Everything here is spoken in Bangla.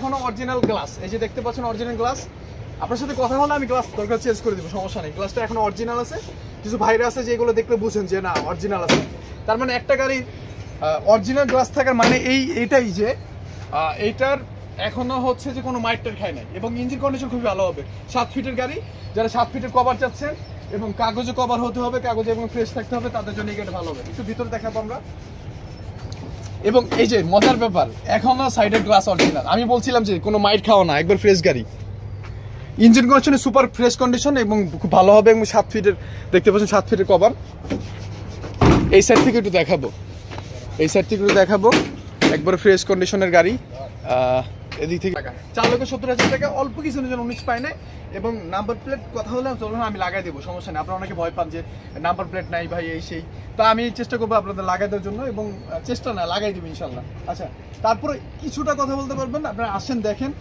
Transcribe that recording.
এখনো অরিজিনাল গ্লাস, এই যে দেখতে পাচ্ছেন অরিজিনাল গ্লাস। আপনার সাথে কথা হলে আমি গ্লাস দরকার চেঞ্জ করে দিব, সমস্যা নেই। গ্লাসটা এখনো অরিজিনাল আছে। কিছু ভাইরা আছে যেগুলো দেখলে বুঝেন যে না অরিজিনাল আছে, তার মানে একটা গাড়ি অরিজিনাল গ্লাস থাকার মানে এইটাই যে এইটার এখনো হচ্ছে যে কোনো মাইটটার খায় নাই, এবং ইঞ্জিন কন্ডিশন খুবই ভালো হবে। 7 ফিটের গাড়ি, যারা 7 ফিটের কভার চাচ্ছেন এবং কাগজে কভার হতে হবে, কাগজে এবং ফ্রেশ থাকতে হবে, তাদের জন্য এই গাড়িটা ভালো হবে। একটু ভিতরে দেখাবো আমরা। এবং এই যে মজার ব্যাপার, এখনো সাইডের গ্লাস অরিজিনাল। আমি বলছিলাম যে কোনো মাইট খাওয়া না, একবার ফ্রেশ গাড়ি। ইঞ্জিন কন্ডিশনে সুপার ফ্রেশ কন্ডিশন এবং খুব ভালো হবে। এবং 7 ফিটের দেখতে পাচ্ছেন 7 ফিটের কভার। এই সাইড থেকে একটু দেখাবো, এই সাইড থেকে একটু দেখাবো, একবার ফ্রেশ কন্ডিশনের গাড়ি। এদিক থেকে 4,70,000 টাকা, অল্প কিছু জন্য 19 পায় না। এবং নাম্বার প্লেট কথা হলে চলুন আমি লাগাই দেবো, সমস্যা নেই। আপনারা অনেকে ভয় পান যে নাম্বার প্লেট নাই ভাই এই সেই, তো আমি চেষ্টা করবো আপনাদের লাগাই দেওয়ার জন্য, এবং চেষ্টা না লাগাই দেবো ইনশাল্লাহ। আচ্ছা, তারপরে কিছুটা কথা বলতে পারবেন, আপনারা আসেন দেখেন।